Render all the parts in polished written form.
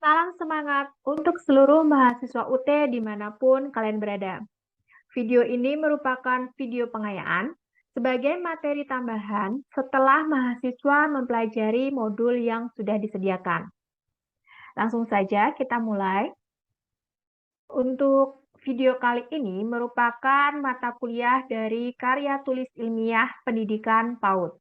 Salam semangat untuk seluruh mahasiswa UT dimanapun kalian berada. Video ini merupakan video pengayaan sebagai materi tambahan setelah mahasiswa mempelajari modul yang sudah disediakan. Langsung saja kita mulai. Untuk video kali ini merupakan mata kuliah dari karya tulis ilmiah pendidikan PAUD,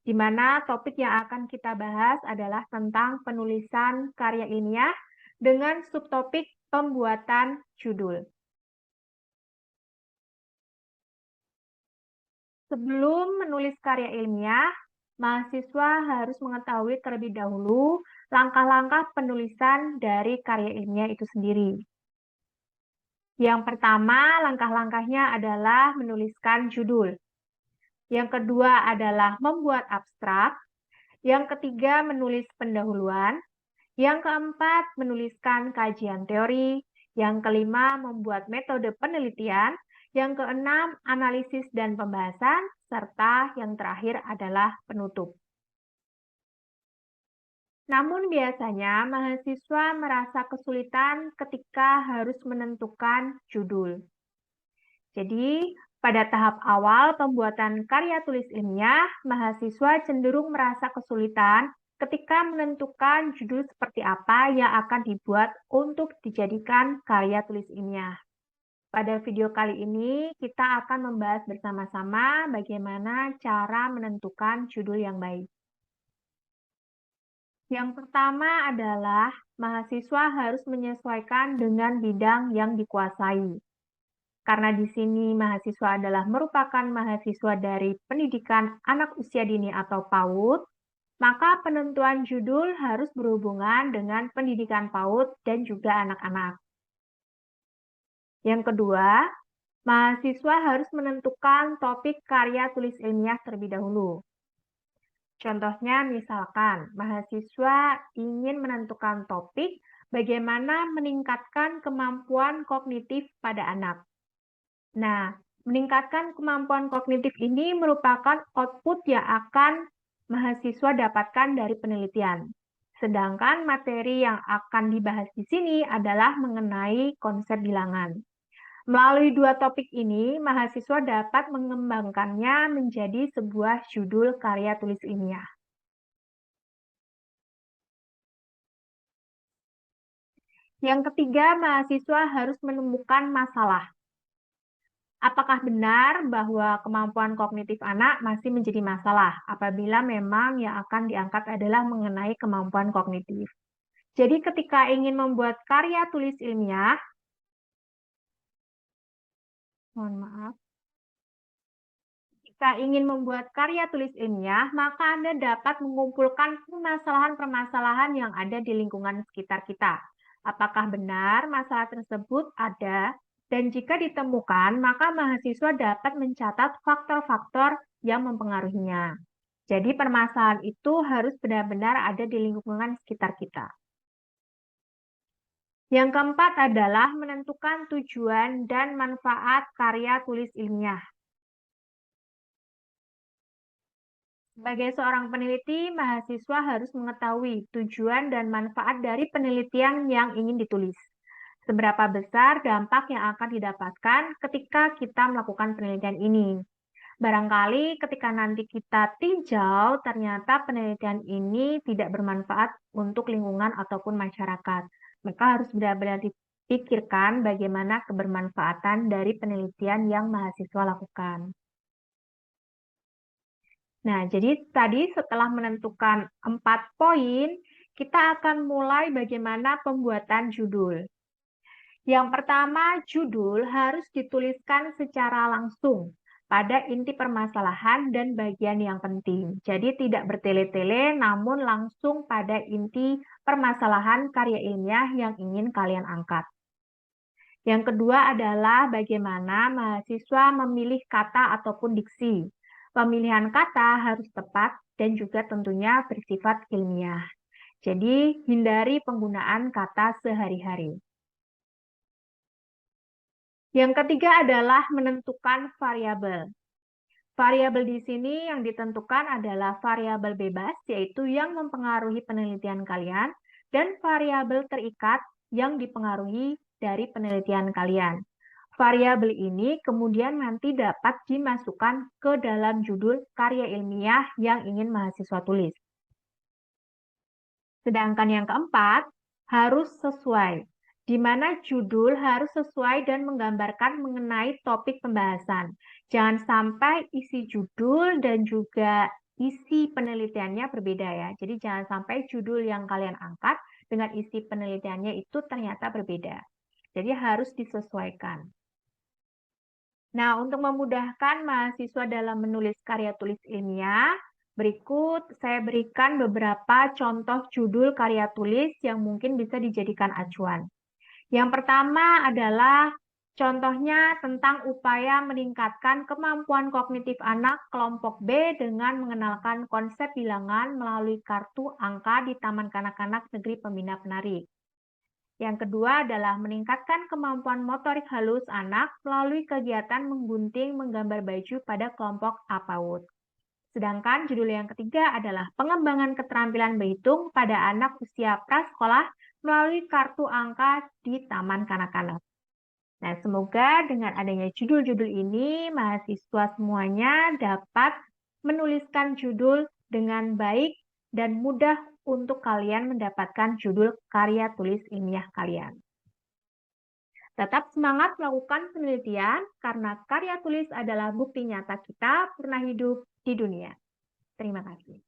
di mana topik yang akan kita bahas adalah tentang penulisan karya ilmiah dengan subtopik pembuatan judul. Sebelum menulis karya ilmiah, mahasiswa harus mengetahui terlebih dahulu langkah-langkah penulisan dari karya ilmiah itu sendiri. Yang pertama, langkah-langkahnya adalah menuliskan judul. Yang kedua adalah membuat abstrak. Yang ketiga, menulis pendahuluan. Yang keempat, menuliskan kajian teori. Yang kelima, membuat metode penelitian. Yang keenam, analisis dan pembahasan. Serta yang terakhir adalah penutup. Namun biasanya mahasiswa merasa kesulitan ketika harus menentukan judul. Jadi, pada tahap awal pembuatan karya tulis ilmiah, mahasiswa cenderung merasa kesulitan ketika menentukan judul seperti apa yang akan dibuat untuk dijadikan karya tulis ilmiah. Pada video kali ini, kita akan membahas bersama-sama bagaimana cara menentukan judul yang baik. Yang pertama adalah mahasiswa harus menyesuaikan dengan bidang yang dikuasai. Karena di sini mahasiswa adalah merupakan mahasiswa dari pendidikan anak usia dini atau PAUD, maka penentuan judul harus berhubungan dengan pendidikan PAUD dan juga anak-anak. Yang kedua, mahasiswa harus menentukan topik karya tulis ilmiah terlebih dahulu. Contohnya misalkan, mahasiswa ingin menentukan topik bagaimana meningkatkan kemampuan kognitif pada anak. Nah, meningkatkan kemampuan kognitif ini merupakan output yang akan mahasiswa dapatkan dari penelitian. Sedangkan materi yang akan dibahas di sini adalah mengenai konsep bilangan. Melalui dua topik ini, mahasiswa dapat mengembangkannya menjadi sebuah judul karya tulis ilmiah. Yang ketiga, mahasiswa harus menemukan masalah. Apakah benar bahwa kemampuan kognitif anak masih menjadi masalah apabila memang yang akan diangkat adalah mengenai kemampuan kognitif? Jadi ketika ingin membuat karya tulis ilmiah, mohon maaf, jika ingin membuat karya tulis ilmiah, maka Anda dapat mengumpulkan permasalahan-permasalahan yang ada di lingkungan sekitar kita. Apakah benar masalah tersebut ada? Dan jika ditemukan, maka mahasiswa dapat mencatat faktor-faktor yang mempengaruhinya. Jadi permasalahan itu harus benar-benar ada di lingkungan sekitar kita. Yang keempat adalah menentukan tujuan dan manfaat karya tulis ilmiah. Sebagai seorang peneliti, mahasiswa harus mengetahui tujuan dan manfaat dari penelitian yang ingin ditulis. Seberapa besar dampak yang akan didapatkan ketika kita melakukan penelitian ini. Barangkali ketika nanti kita tinjau, ternyata penelitian ini tidak bermanfaat untuk lingkungan ataupun masyarakat. Maka harus benar-benar dipikirkan bagaimana kebermanfaatan dari penelitian yang mahasiswa lakukan. Nah, jadi tadi setelah menentukan 4 poin, kita akan mulai bagaimana pembuatan judul. Yang pertama, judul harus dituliskan secara langsung pada inti permasalahan dan bagian yang penting. Jadi tidak bertele-tele, namun langsung pada inti permasalahan karya ilmiah yang ingin kalian angkat. Yang kedua adalah bagaimana mahasiswa memilih kata ataupun diksi. Pemilihan kata harus tepat dan juga tentunya bersifat ilmiah. Jadi, hindari penggunaan kata sehari-hari. Yang ketiga adalah menentukan variabel. Variabel di sini yang ditentukan adalah variabel bebas, yaitu yang mempengaruhi penelitian kalian, dan variabel terikat yang dipengaruhi dari penelitian kalian. Variabel ini kemudian nanti dapat dimasukkan ke dalam judul karya ilmiah yang ingin mahasiswa tulis. Sedangkan yang keempat, harus sesuai, di mana judul harus sesuai dan menggambarkan mengenai topik pembahasan. Jangan sampai isi judul dan juga isi penelitiannya berbeda ya. Jadi jangan sampai judul yang kalian angkat dengan isi penelitiannya itu ternyata berbeda. Jadi harus disesuaikan. Nah, untuk memudahkan mahasiswa dalam menulis karya tulis ilmiah, berikut saya berikan beberapa contoh judul karya tulis yang mungkin bisa dijadikan acuan. Yang pertama adalah contohnya tentang upaya meningkatkan kemampuan kognitif anak kelompok B dengan mengenalkan konsep bilangan melalui kartu angka di Taman Kanak-kanak Negeri Pembina Penarik. Yang kedua adalah meningkatkan kemampuan motorik halus anak melalui kegiatan menggunting menggambar baju pada kelompok A PAUD. Sedangkan judul yang ketiga adalah pengembangan keterampilan berhitung pada anak usia prasekolah melalui kartu angka di Taman Kanak-kanak. Nah, semoga dengan adanya judul-judul ini, mahasiswa semuanya dapat menuliskan judul dengan baik dan mudah untuk kalian mendapatkan judul karya tulis ilmiah kalian. Tetap semangat melakukan penelitian karena karya tulis adalah bukti nyata kita pernah hidup di dunia. Terima kasih.